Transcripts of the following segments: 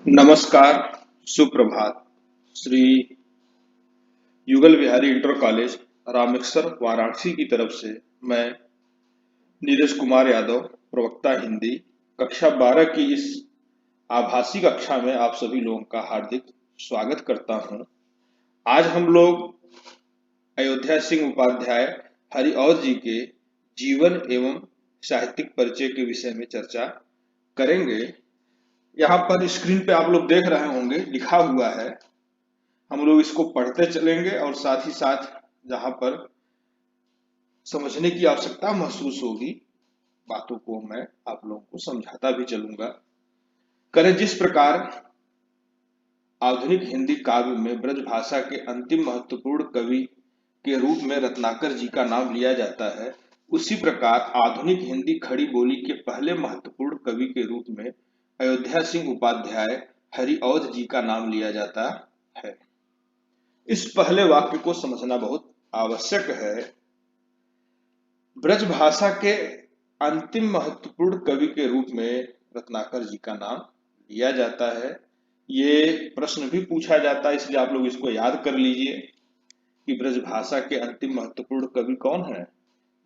नमस्कार, सुप्रभात। श्री युगल बिहारी इंटर कॉलेज रामेश्वर वाराणसी की तरफ से मैं नीरज कुमार यादव, प्रवक्ता हिंदी, कक्षा 12 की इस आभासी कक्षा में आप सभी लोगों का हार्दिक स्वागत करता हूं। आज हम लोग अयोध्या सिंह उपाध्याय हरिऔध जी के जीवन एवं साहित्यिक परिचय के विषय में चर्चा करेंगे। यहाँ पर स्क्रीन पे आप लोग देख रहे होंगे, लिखा हुआ है। हम लोग इसको पढ़ते चलेंगे और साथ ही साथ जहां पर समझने की आवश्यकता महसूस होगी, बातों को मैं आप लोगों को समझाता भी चलूंगा। करें जिस प्रकार आधुनिक हिंदी काव्य में ब्रजभाषा के अंतिम महत्वपूर्ण कवि के रूप में रत्नाकर जी का नाम लिया जाता है, उसी प्रकार आधुनिक हिंदी खड़ी बोली के पहले महत्वपूर्ण कवि के रूप में अयोध्या सिंह उपाध्याय हरिऔध जी का नाम लिया जाता है। इस पहले वाक्य को समझना बहुत आवश्यक है। ब्रजभाषा के अंतिम महत्वपूर्ण कवि के रूप में रत्नाकर जी का नाम लिया जाता है। ये प्रश्न भी पूछा जाता है, इसलिए आप लोग इसको याद कर लीजिए कि ब्रजभाषा के अंतिम महत्वपूर्ण कवि कौन है।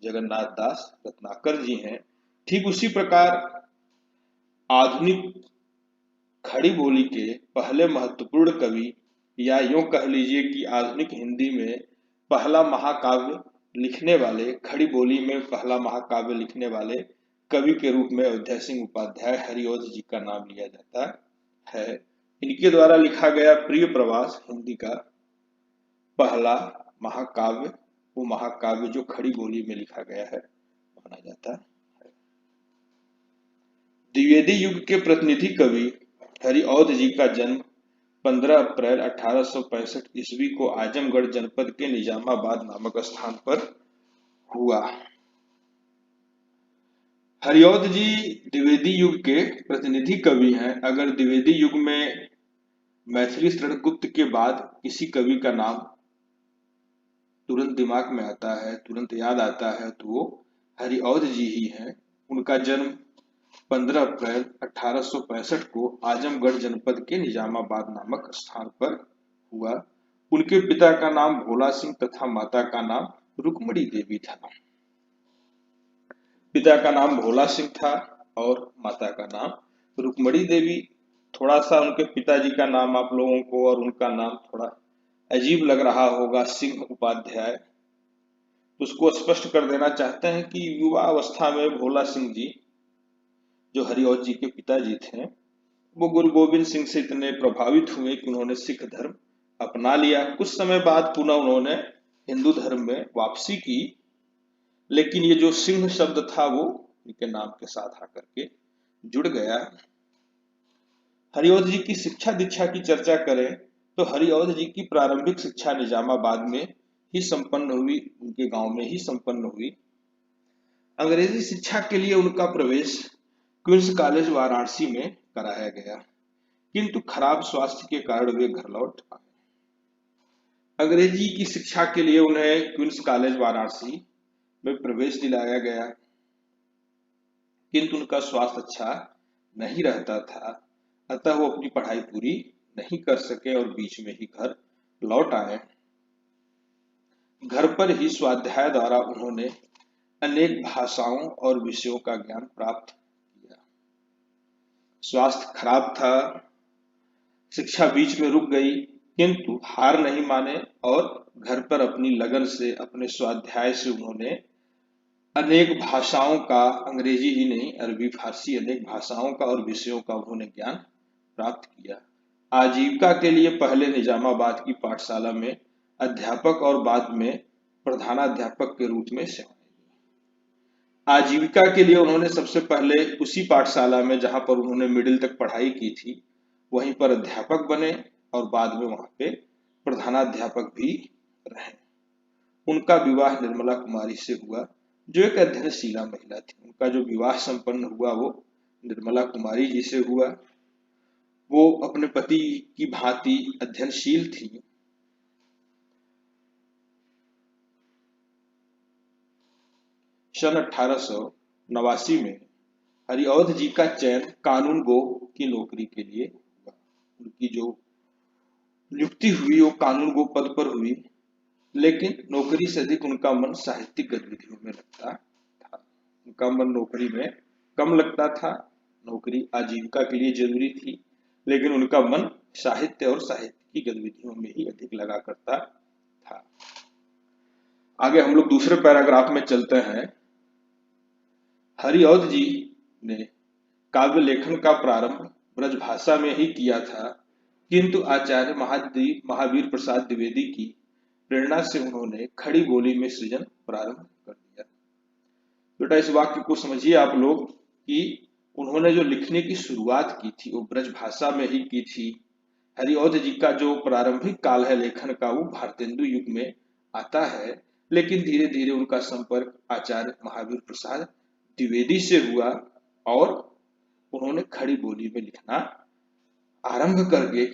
जगन्नाथ दास रत्नाकर जी हैं। ठीक उसी प्रकार आधुनिक खड़ी बोली के पहले महत्वपूर्ण कवि, या यूं कह लीजिए कि आधुनिक हिंदी में पहला महाकाव्य लिखने वाले, खड़ी बोली में पहला महाकाव्य लिखने वाले कवि के रूप में अयोध्या सिंह उपाध्याय हरिऔध जी का नाम लिया जाता है। इनके द्वारा लिखा गया प्रिय प्रवास हिंदी का पहला महाकाव्य, वो महाकाव्य जो खड़ी बोली में लिखा गया है, माना जाता है। द्विवेदी युग के प्रतिनिधि कवि हरिऔध जी का जन्म 15 अप्रैल 1865 ईस्वी को आजमगढ़ जनपद के निजामाबाद नामक स्थान पर हुआ। हरिऔध जी द्विवेदी युग के प्रतिनिधि कवि हैं। अगर द्विवेदी युग में मैथिली शरण गुप्त के बाद किसी कवि का नाम तुरंत दिमाग में आता है, तुरंत याद आता है, तो वो हरिऔध जी ही हैं। उनका जन्म 15 अप्रैल 1865 को आजमगढ़ जनपद के निजामाबाद नामक स्थान पर हुआ। उनके पिता का नाम भोला सिंह तथा माता का नाम रुक्मणी देवी था। पिता का नाम भोला सिंह था और माता का नाम रुक्मणी देवी। थोड़ा सा उनके पिताजी का नाम आप लोगों को और उनका नाम थोड़ा अजीब लग रहा होगा, सिंह उपाध्याय। उसको स्पष्ट कर देना चाहते हैं कि युवा अवस्था में भोला सिंह जी, जो हरिऔध जी के पिताजी थे, वो गुरु गोविंद सिंह से इतने प्रभावित हुए कि उन्होंने सिख धर्म अपना लिया। कुछ समय बाद पुनः उन्होंने हिंदू धर्म में वापसी की, लेकिन ये जो सिंह शब्द था वो इनके नाम के साथ आकर के जुड़ गया। हरिऔध जी की शिक्षा दीक्षा की चर्चा करें तो हरिऔध जी की प्रारंभिक शिक्षा निजामाबाद में ही संपन्न हुई, उनके गांव में ही संपन्न हुई। अंग्रेजी शिक्षा के लिए उनका प्रवेश क्वींस कॉलेज वाराणसी में कराया गया, किंतु खराब स्वास्थ्य के कारण वे घर लौट आए। अंग्रेजी की शिक्षा के लिए उन्हें क्वींस कॉलेज वाराणसी में प्रवेश दिलाया गया, किंतु उनका स्वास्थ्य अच्छा नहीं रहता था, अतः वो अपनी पढ़ाई पूरी नहीं कर सके और बीच में ही घर लौट आए। घर पर ही स्वाध्याय द्वारा उन्होंने अनेक भाषाओं और विषयों का ज्ञान प्राप्त किया। स्वास्थ्य खराब था, शिक्षा बीच में रुक गई, किंतु हार नहीं माने और घर पर अपनी लगन से, अपने स्वाध्याय से उन्होंने अनेक भाषाओं का, अंग्रेजी ही नहीं अरबी फारसी अनेक भाषाओं का और विषयों का उन्होंने ज्ञान प्राप्त किया। आजीविका के लिए पहले निजामाबाद की पाठशाला में अध्यापक और बाद में प्रधानाध्यापक के रूप में सेवा दी। आजीविका के लिए उन्होंने सबसे पहले उसी पाठशाला में जहां पर उन्होंने मिडिल तक पढ़ाई की थी, वहीं पर अध्यापक बने और बाद में वहां पे प्रधानाध्यापक भी रहे। उनका विवाह निर्मला कुमारी से हुआ, जो एक अध्ययनशीला महिला थी। उनका जो विवाह संपन्न हुआ वो निर्मला कुमारी जी से हुआ। वो अपने पति की भांति अध्ययनशील थी। सन 1889 में हरिऔध जी का चयन कानून गो की नौकरी के लिए हुआ। उनकी जो नियुक्ति हुई वो कानून गो पद पर हुई, लेकिन नौकरी से अधिक उनका मन साहित्यिक गतिविधियों में लगता था। उनका मन नौकरी में कम लगता था, नौकरी आजीविका के लिए जरूरी थी, लेकिन उनका मन साहित्य और साहित्य की गतिविधियों में ही अधिक लगा करता था। आगे हम लोग दूसरे पैराग्राफ में चलते हैं। हरिऔध जी ने काव्य लेखन का प्रारंभ ब्रजभाषा में ही किया था, किंतु आचार्य महावीर प्रसाद द्विवेदी की प्रेरणा से उन्होंने खड़ी बोली में सृजन प्रारंभ कर दिया। बेटा इस वाक्य को समझिए आप लोग कि उन्होंने जो लिखने की शुरुआत की थी वो ब्रजभाषा में ही की थी। हरिऔध जी का जो प्रारंभिक काल है लेखन का वो भारतेंदु युग में आता है, लेकिन धीरे धीरे उनका संपर्क आचार्य महावीर प्रसाद द्विवेदी से हुआ और उन्होंने खड़ी बोली में लिखना आरंभ करके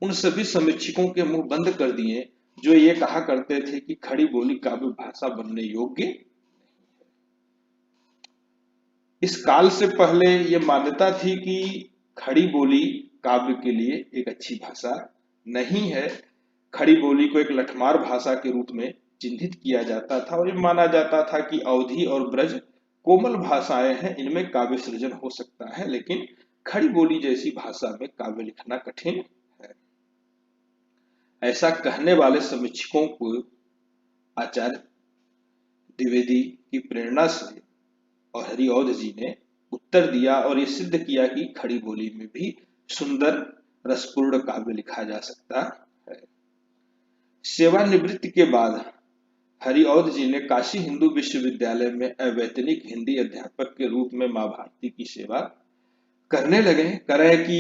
उन सभी समीक्षकों के मुंह बंद कर दिए जो ये कहा करते थे कि खड़ी बोली काव्य भाषा बनने योग्य। इस काल से पहले ये मान्यता थी कि खड़ी बोली काव्य के लिए एक अच्छी भाषा नहीं है। खड़ी बोली को एक लठमार भाषा के रूप में चिन्हित किया जाता था और ये माना जाता था कि अवधी और ब्रज कोमल भाषाएं हैं, इनमें काव्य सृजन हो सकता है, लेकिन खड़ी बोली जैसी भाषा में काव्य लिखना कठिन है। ऐसा कहने वाले समीक्षकों को आचार्य द्विवेदी की प्रेरणा से और हरिऔध जी ने उत्तर दिया और ये सिद्ध किया कि खड़ी बोली में भी सुंदर रसपूर्ण काव्य लिखा जा सकता है। सेवानिवृत्ति के बाद हरिऔध जी ने काशी हिंदू विश्वविद्यालय में अवैतनिक हिंदी अध्यापक के रूप में मां भारती की सेवा करने लगे। करें कि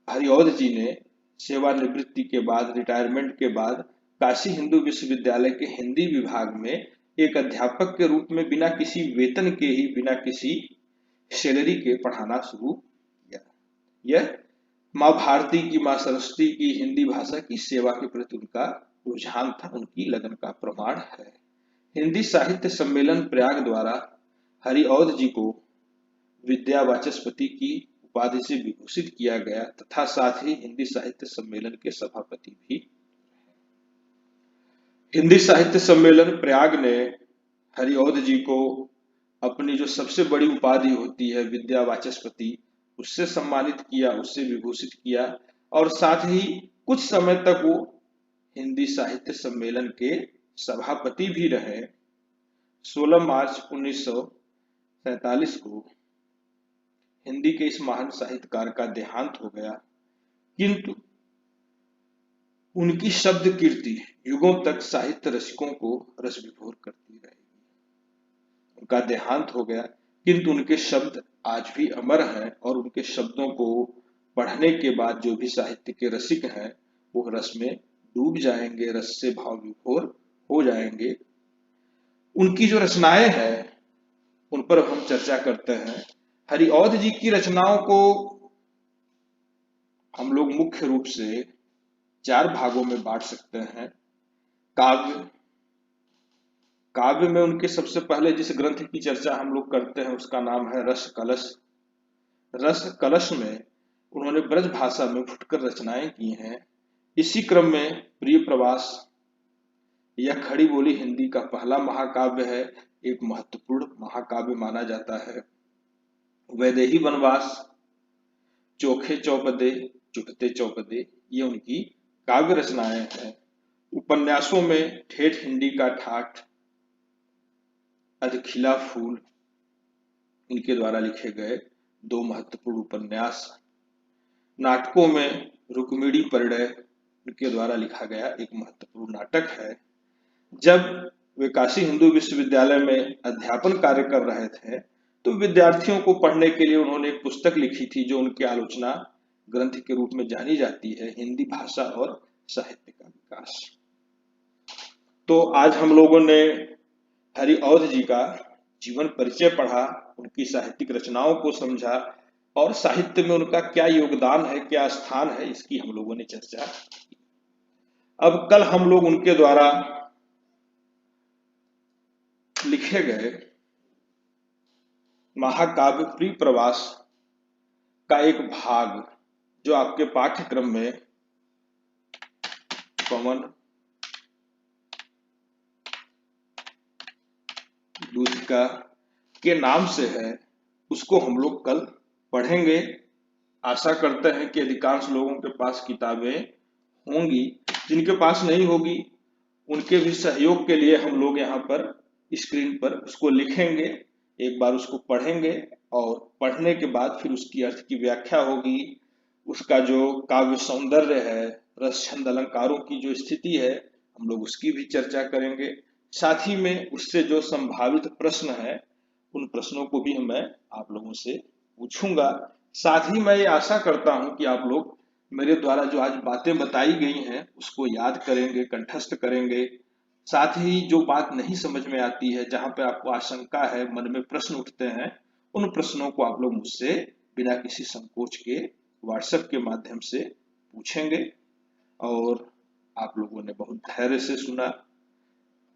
हरिऔध जी ने सेवानिवृत्ति के बाद, रिटायरमेंट के बाद काशी हिंदू विश्वविद्यालय के हिंदी विभाग में एक अध्यापक के रूप में बिना किसी वेतन के ही, बिना किसी सैलरी के पढ़ाना शुरू किया। यह मां भारती की, मां सरस्वती की हिंदी भाषा की सेवा के प्रति उनका रुझान था, उनकी लगन का प्रमाण है। हिंदी साहित्य सम्मेलन प्रयाग द्वारा हरिऔध जी को विद्या वाचस्पति की उपाधि से विभूषित किया गया तथा साथ ही हिंदी साहित्य सम्मेलन के सभापति भी। हिंदी साहित्य सम्मेलन प्रयाग ने हरिऔध जी को अपनी जो सबसे बड़ी उपाधि होती है विद्या वाचस्पति, उससे सम्मानित किया, उससे विभूषित किया और साथ ही कुछ समय तक वो हिंदी साहित्य सम्मेलन के सभापति भी रहे। 16 मार्च 1947 को हिंदी के इस महान साहित्यकार का देहांत हो गया, किंतु उनकी शब्द कीर्ति युगों तक साहित्य रसिकों को रस विभोर करती रहेगी। उनका देहांत हो गया, किंतु उनके शब्द आज भी अमर हैं और उनके शब्दों को पढ़ने के बाद जो भी साहित्य के रसिक हैं वो रस में डूब जाएंगे, रस से भाव विभोर हो जाएंगे। उनकी जो रचनाएं हैं उन पर हम चर्चा करते हैं। हरिऔध जी की रचनाओं को हम लोग मुख्य रूप से 4 भागों में बांट सकते हैं। काव्य में उनके सबसे पहले जिस ग्रंथ की चर्चा हम लोग करते हैं उसका नाम है रस कलश। रस कलश में उन्होंने ब्रज भाषा में फुटकर रचनाएं की हैं। इसी क्रम में प्रिय प्रवास, यह खड़ी बोली हिंदी का पहला महाकाव्य है, एक महत्वपूर्ण महाकाव्य माना जाता है। वैदेही वनवास, चोखे चौपदे, चुटते चौपदे, ये उनकी काव्य रचनाएं हैं। उपन्यासों में ठेठ हिंदी का ठाठ, अधखिला फूल इनके द्वारा लिखे गए 2 महत्वपूर्ण उपन्यास। नाटकों में रुक्मिणी परिणय इनके द्वारा लिखा गया एक महत्वपूर्ण नाटक है। जब वे काशी हिंदू विश्वविद्यालय में अध्यापन कार्य कर रहे थे तो विद्यार्थियों को पढ़ने के लिए उन्होंने एक पुस्तक लिखी थी जो उनकी आलोचना ग्रंथ के रूप में जानी जाती है, हिंदी भाषा और साहित्य का विकास। तो आज हम लोगों ने हरिऔध जी का जीवन परिचय पढ़ा, उनकी साहित्यिक रचनाओं को समझा और साहित्य में उनका क्या योगदान है, क्या स्थान है, इसकी हम लोगों ने चर्चा की। अब कल हम लोग उनके द्वारा लिखे गए महाकाव्य प्रिय प्रवास का एक भाग जो आपके पाठ्यक्रम में पवन दूधिका के नाम से है, उसको हम लोग कल पढ़ेंगे। आशा करते हैं कि अधिकांश लोगों के पास किताबें होंगी। जिनके पास नहीं होगी उनके भी सहयोग के लिए हम लोग यहाँ पर स्क्रीन पर उसको लिखेंगे, एक बार उसको पढ़ेंगे और पढ़ने के बाद फिर उसकी अर्थ की व्याख्या होगी। उसका जो काव्य सौंदर्य है, रस छंद अलंकारों की जो स्थिति है, हम लोग उसकी भी चर्चा करेंगे। साथ ही में उससे जो संभावित प्रश्न है उन प्रश्नों को भी मैं आप लोगों से पूछूंगा। साथ ही मैं ये आशा करता हूं कि आप लोग मेरे द्वारा जो आज बातें बताई गई हैं उसको याद करेंगे, कंठस्थ करेंगे। साथ ही जो बात नहीं समझ में आती है, जहां पे आपको आशंका है, मन में प्रश्न उठते हैं, उन प्रश्नों को आप लोग मुझसे बिना किसी संकोच के व्हाट्सएप के माध्यम से पूछेंगे। और आप लोगों ने बहुत धैर्य से सुना,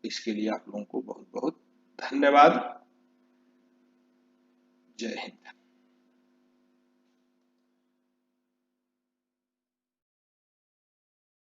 इसके लिए आप लोगों को बहुत बहुत धन्यवाद। जय हिंद।